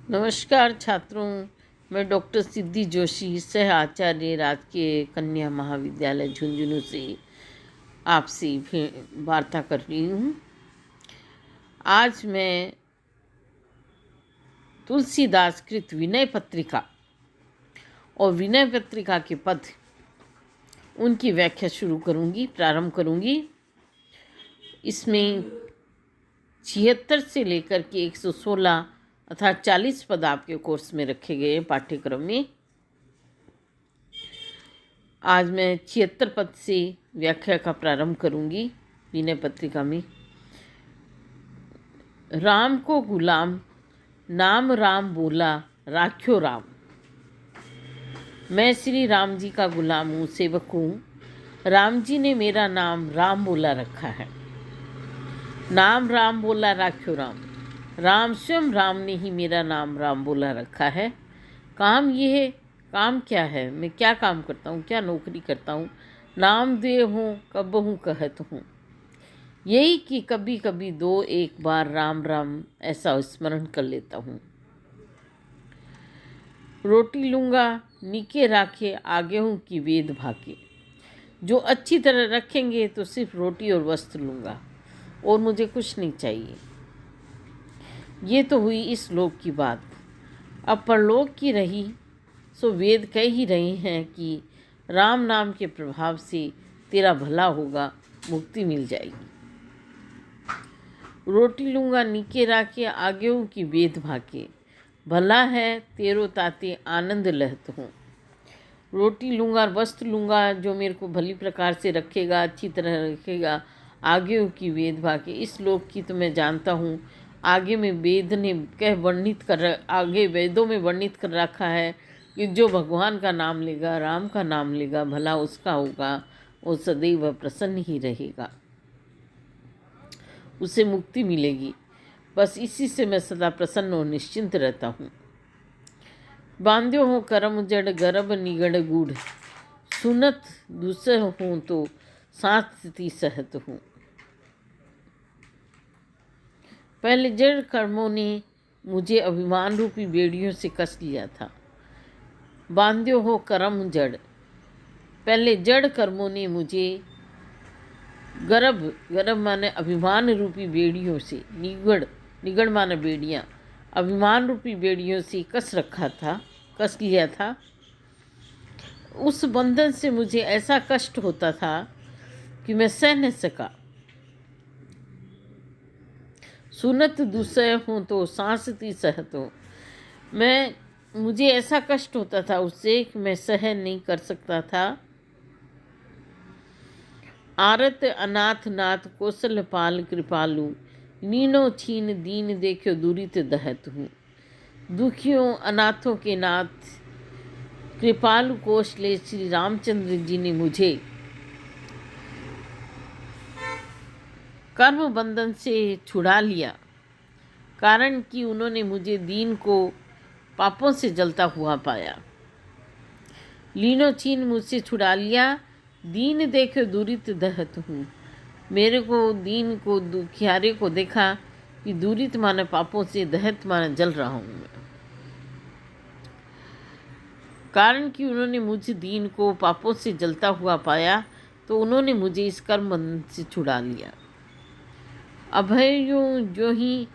नमस्कार छात्रों, मैं डॉक्टर सिद्धि जोशी, सह आचार्य राजकीय कन्या महाविद्यालय झुंझुनू से आपसे फिर वार्ता कर रही हूँ। आज मैं तुलसीदास कृत विनय पत्रिका और विनय पत्रिका के पद उनकी व्याख्या प्रारंभ करूँगी। इसमें 76 से लेकर के 116 अर्थात 40 पद आपके कोर्स में रखे गए हैं पाठ्यक्रम में। आज मैं 76 पद से व्याख्या का प्रारंभ करूंगी। विनय पत्रिका में राम को गुलाम, नाम राम बोला राख्यो राम। मैं श्री राम जी का गुलाम हूँ, सेवक हूँ। राम जी ने मेरा नाम राम बोला रखा है। नाम राम बोला राख्यो राम। राम स्वयं राम ने ही मेरा नाम राम बोला रखा है। काम ये है, काम क्या है, मैं क्या काम करता हूँ, क्या नौकरी करता हूँ। नाम दे हूँ कब हूँ कहत हूँ, यही कि कभी कभी दो एक बार राम राम ऐसा स्मरण कर लेता हूँ। रोटी लूँगा नीके राखे, आगे हूँ कि वेद भाके। जो अच्छी तरह रखेंगे तो सिर्फ रोटी और वस्त्र लूँगा और मुझे कुछ नहीं चाहिए। ये तो हुई इस लोक की बात। अब परलोक की रही सो वेद कह ही रहे हैं कि राम नाम के प्रभाव से तेरा भला होगा, मुक्ति मिल जाएगी। रोटी लूँगा नीके राखे, आगे हूँ कि वेद भाके। भला है तेरो ताते आनंद लहत हूँ। रोटी लूँगा और वस्त्र लूँगा जो मेरे को भली प्रकार से रखेगा, अच्छी तरह रखेगा। आगे हूँ कि वेद भाके। इस लोक की तो मैं जानता हूँ। आगे में वेद ने आगे वेदों में वर्णित कर रखा है कि जो भगवान का नाम लेगा, राम का नाम लेगा, भला उसका होगा, वो सदैव प्रसन्न ही रहेगा, उसे मुक्ति मिलेगी। बस इसी से मैं सदा प्रसन्न और निश्चिंत रहता हूँ। बांध्यो हो करम जड़ गर्भ निगड़ गूढ़, सुनत दूसर हूँ तो सांति सहत हूँ। पहले जड़ कर्मों ने मुझे अभिमान रूपी बेड़ियों से कस लिया था। बांध्यो हो कर्म जड़, पहले जड़ कर्मों ने मुझे गर्भ माने अभिमान रूपी बेड़ियों से, निगड़ माने बेड़ियाँ, अभिमान रूपी बेड़ियों से कस लिया था। उस बंधन से मुझे ऐसा कष्ट होता था कि मैं सह न सका। सुनत दूसरे हूँ तो सांसती सहत हूँ। मुझे ऐसा कष्ट होता था उससे कि मैं सहन नहीं कर सकता था। आरत अनाथ नाथ कौशल पाल कृपालु, नीनो छीन दीन देखो दुरित दहत हूँ। दुखियों अनाथों के नाथ कृपालु कौशले श्री रामचंद्र जी ने मुझे कर्म बंधन से छुड़ा लिया, कारण कि उन्होंने मुझे दीन को पापों से जलता हुआ पाया। लीनो छीन मुझसे छुड़ा लिया, दीन देखे दुरित दहत हूँ। मेरे को दीन को दुखियारे को देखा कि दुरित माने पापों से, दहत माने जल रहा हूँ मैं। कारण कि उन्होंने मुझे दीन को पापों से जलता हुआ पाया तो उन्होंने मुझे इस कर्म बंधन से छुड़ा लिया। अभयो जो ही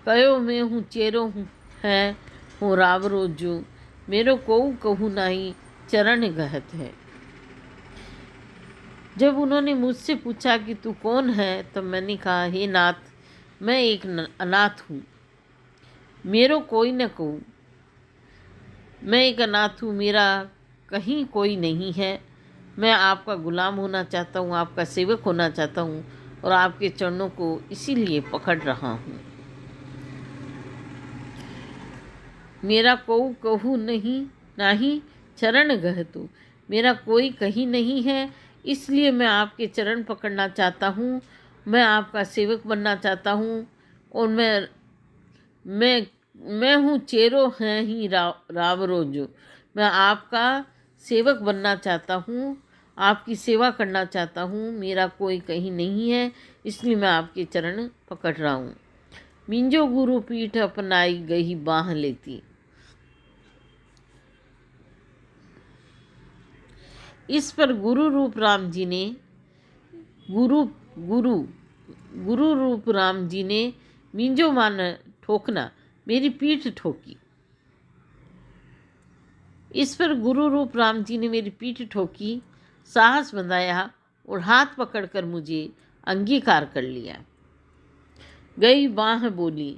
कयो मैं हूँ चेरो हूँ है हूँ रावरो जो, मेरो को कहूँ नाही चरण गहत है। जब उन्होंने मुझसे पूछा कि तू कौन है, तो मैंने कहा, हे नाथ, मैं एक अनाथ हूँ, मेरो कोई न कहूँ। मैं एक अनाथ हूँ, मेरा कहीं कोई नहीं है। मैं आपका गुलाम होना चाहता हूँ, आपका सेवक होना चाहता हूँ और आपके चरणों को इसीलिए पकड़ रहा हूँ। मेरा कोई कहू नहीं चरण गहतु, मेरा कोई कहीं नहीं है, इसलिए मैं आपके चरण पकड़ना चाहता हूँ। मैं आपका सेवक बनना चाहता हूँ और मैं हूँ चेरो हैं ही रावरोजो। मैं आपका सेवक बनना चाहता हूँ, आपकी सेवा करना चाहता हूँ। मेरा कोई कहीं नहीं है, इसलिए मैं आपके चरण पकड़ रहा हूँ। मिंजो गुरु पीठ अपनाई गई बाह लेती। इस पर गुरु रूप राम जी ने गुरु गुरु गुरु रूप राम जी ने मिंजो मान ठोकना मेरी पीठ ठोकी। इस पर गुरु रूप राम जी ने मेरी पीठ ठोकी, साहस बंधाया और हाथ पकड़कर मुझे अंगीकार कर लिया। गई बाह बोली,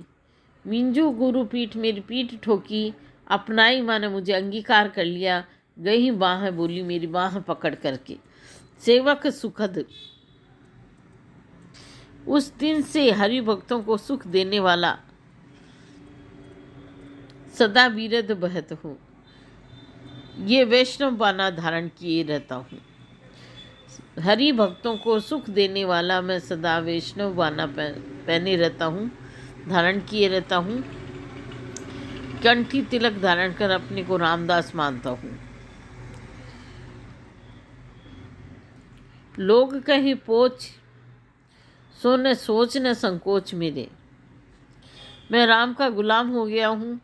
मिंजू गुरु पीठ मेरी पीठ ठोकी, अपनाई माने मुझे अंगीकार कर लिया। गई बाह बोली मेरी बाह पकड़ करके, सेवक सुखद। उस दिन से हरि भक्तों को सुख देने वाला सदा बीरद बहत हूँ। ये वैष्णव बाना धारण किए रहता हूँ। हरि भक्तों को सुख देने वाला मैं सदा वैष्णव बाना पहने रहता हूँ, धारण किए रहता हूँ। कंठी तिलक धारण कर अपने को रामदास मानता हूँ। लोग कहीं पोच, सो न सोच न संकोच मेरे। मैं राम का गुलाम हो गया हूँ।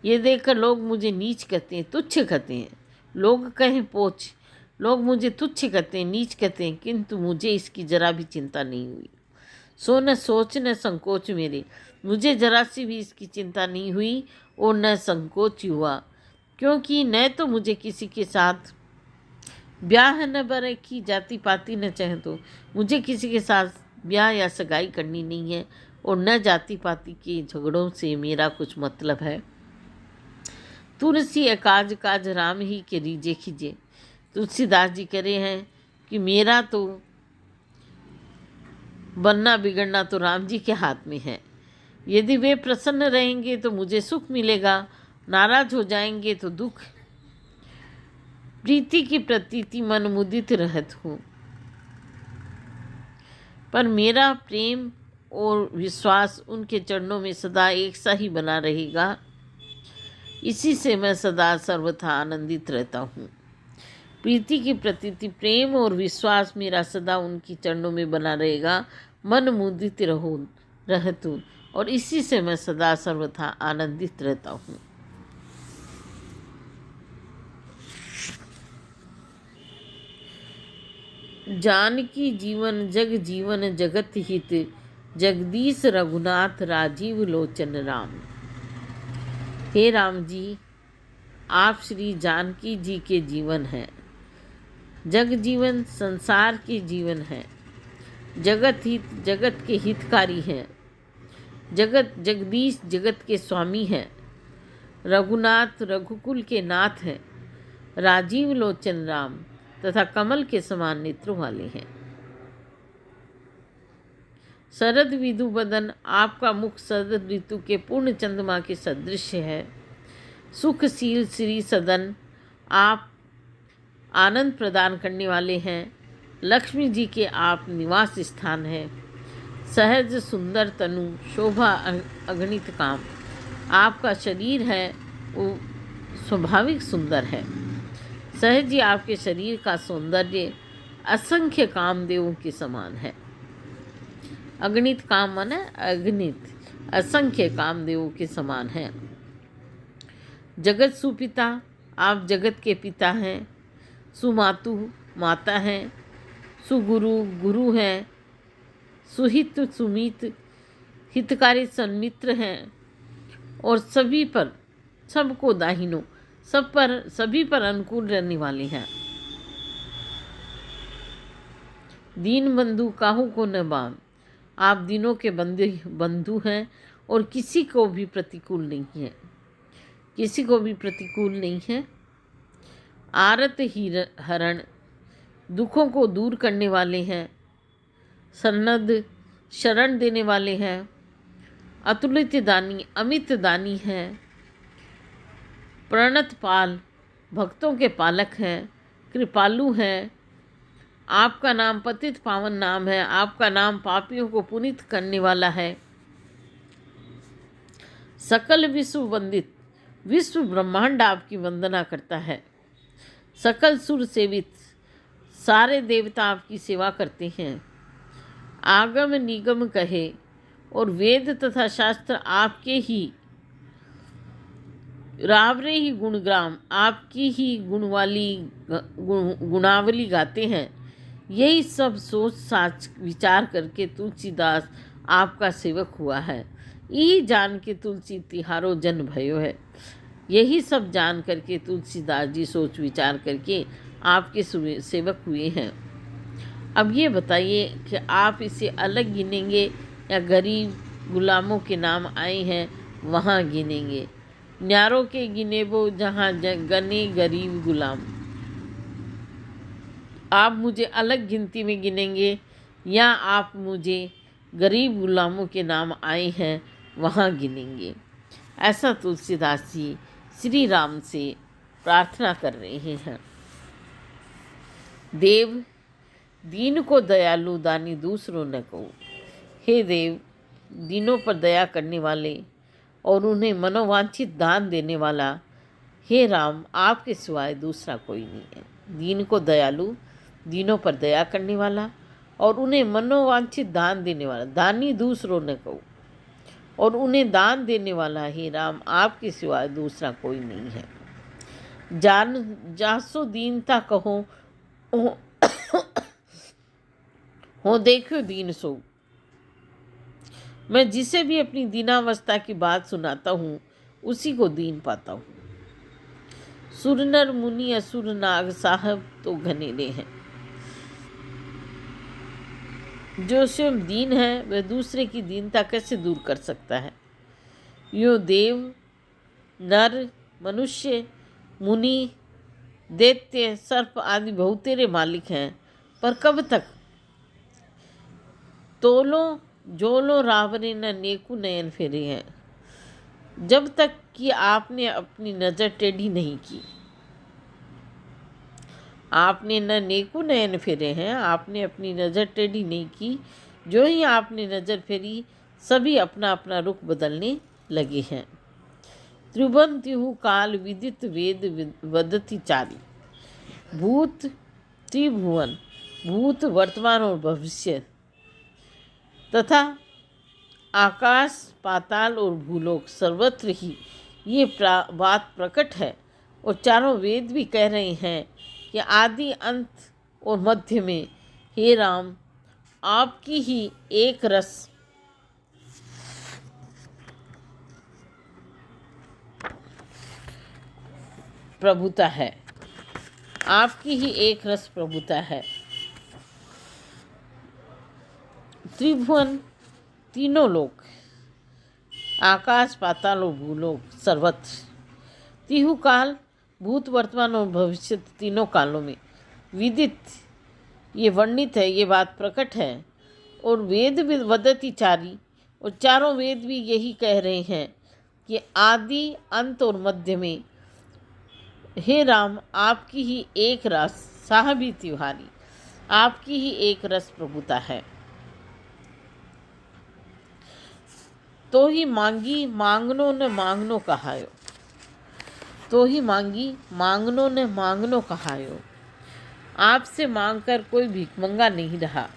ये देखकर लोग मुझे नीच कहते हैं, तुच्छ कहते हैं। लोग कहें पोच, लोग मुझे तुच्छ कहते हैं, नीच कहते हैं, किंतु मुझे इसकी जरा भी चिंता नहीं हुई। सो न सोच न संकोच मेरे, मुझे जरा सी भी इसकी चिंता नहीं हुई और न संकोच हुआ, क्योंकि न तो मुझे किसी के साथ ब्याह न बर की जाति पाति न चाहे, तो मुझे किसी के साथ ब्याह या सगाई करनी नहीं है और न जाति पाति के झगड़ों से मेरा कुछ मतलब है। तुलसी अकाज काज राम ही के रीजे खीजे। तुलसीदास जी कह रहे हैं कि मेरा तो बनना बिगड़ना तो राम जी के हाथ में है। यदि वे प्रसन्न रहेंगे तो मुझे सुख मिलेगा, नाराज हो जाएंगे तो दुख। प्रीति की प्रतीति मन मुदित रहत हूँ, पर मेरा प्रेम और विश्वास उनके चरणों में सदा एक सा ही बना रहेगा। इसी से मैं सदा सर्वथा आनंदित रहता हूँ। प्रीति की प्रतीति, प्रेम और विश्वास मेरा सदा उनकी चरणों में बना रहेगा। मन मुदित रहतु, और इसी से मैं सदा सर्वथा आनंदित रहता हूँ। जानकी जीवन जग जीवन जगत हित, जगदीश रघुनाथ राजीव लोचन राम। हे राम जी, आप श्री जानकी जी के जीवन हैं। जग जीवन संसार के जीवन है। जगत हित जगत के हितकारी हैं। जगत जगदीश जगत के स्वामी हैं। रघुनाथ रघुकुल के नाथ हैं। राजीव लोचन राम तथा कमल के समान नेत्रों वाले हैं। शरद विदु बदन, आपका मुख शरद ऋतु के पूर्ण चंद्रमा के सदृश है। सुखशील श्री सदन, आप आनंद प्रदान करने वाले हैं। लक्ष्मी जी के आप निवास स्थान है। सहज सुंदर तनु, शोभा अगणित काम, आपका शरीर है वो स्वाभाविक सुंदर है। सहज ही आपके शरीर का सौंदर्य असंख्य कामदेवों के समान है। अगणित काम माने अगणित, असंख्य कामदेवों के समान है। जगत सुपिता, आप जगत के पिता हैं। सुमातु, माता हैं। सुगुरु, गुरु हैं। सुहित सुमित, हितकारी सन्मित्र हैं। और सभी पर, सबको दाहिनो, सब पर, सभी पर अनुकूल रहने वाले हैं। दीन बंधु काहू को न बान, आप दिनों के बंधु हैं और किसी को भी प्रतिकूल नहीं है। किसी को भी प्रतिकूल नहीं है। आरत ही हरण, दुखों को दूर करने वाले हैं। सन्नद, शरण देने वाले हैं। अतुलित दानी, अमित दानी हैं। प्रणत पाल, भक्तों के पालक हैं। कृपालु हैं। आपका नाम पतित पावन नाम है। आपका नाम पापियों को पुनीत करने वाला है। सकल विश्व वंदित, विश्व ब्रह्मांड आपकी वंदना करता है। सकल सुर सेवित, सारे देवता आपकी सेवा करते हैं। आगम निगम कहे, और वेद तथा शास्त्र आपके ही रावरे ही गुणग्राम, आपकी ही गुणावली गाते हैं। यही सब सोच साच विचार करके तुलसीदास आपका सेवक हुआ है। यही जान के तुलसी तिहारो जन भयो है। यही सब जान करके तुलसीदास जी सोच विचार करके आपके सेवक हुए हैं। अब ये बताइए कि आप इसे अलग गिनेंगे या गरीब गुलामों के नाम आए हैं वहाँ गिनेंगे। न्यारों के गिनेबो जहाँ गने गरीब गुलाम। आप मुझे अलग गिनती में गिनेंगे या आप मुझे गरीब गुलामों के नाम आए हैं वहाँ गिनेंगे। ऐसा तुलसीदास जी श्री राम से प्रार्थना कर रहे हैं। देव दीन को दयालु दानी दूसरों न को। हे देव, दीनों पर दया करने वाले और उन्हें मनोवांछित दान देने वाला, हे राम, आपके सिवाय दूसरा कोई नहीं है। दीन को दयालु, दीनों पर दया करने वाला और उन्हें मनोवांछित दान देने वाला, दानी दूसरों न को, और उन्हें दान देने वाला, हे राम, आपके सिवाय दूसरा कोई नहीं है। जासो दीनता कहो हो देखो दीन सो। मैं जिसे भी अपनी दीनावस्था की बात सुनाता हूँ उसी को दीन पाता हूँ। सुर नर मुनि असुर नाग साहब तो घनेरे हैं। जो स्वयं दीन है वह दूसरे की दीनता कैसे दूर कर सकता है। यो देव, नर, मनुष्य, मुनि, दैत्य, सर्प आदि बहुतेरे मालिक हैं, पर कब तक? तोलो जोलो रावरे न नेकु नयन फेरे हैं। जब तक कि आपने अपनी नज़र टेढ़ी नहीं की। आपने न नेकु नयन फेरे हैं, आपने अपनी नज़र टेढ़ी नहीं की। जो ही आपने नज़र फेरी सभी अपना अपना रुख बदलने लगे हैं। त्रिभुवन तिहु काल विदित वेद वदति चारी। भूत त्रिभुवन, भूत वर्तमान और भविष्य तथा आकाश पाताल और भूलोक सर्वत्र ही ये बात प्रकट है। और चारों वेद भी कह रहे हैं कि आदि अंत और मध्य में, हे राम, आपकी ही एक रस प्रभुता है। आपकी ही एक रस प्रभुता है। त्रिभुवन, तीनों लोक, आकाश पाताल और भूलोक सर्वत्र, तिहु काल, भूत वर्तमान और भविष्य, तीनों कालों में, विदित, ये वर्णित है, ये बात प्रकट है। और वेद वदति चारी, और चारों वेद भी यही कह रहे हैं कि आदि अंत और मध्य में, हे राम, आपकी ही एक रस साहबी त्योहारी, आपकी ही एक रस प्रभुता है। तो ही मांगी मांगनो न मांगनो कहायो। तो ही मांगी मांगनो न मांगनो कहायो। आपसे मांगकर कोई भिखमंगा नहीं रहा।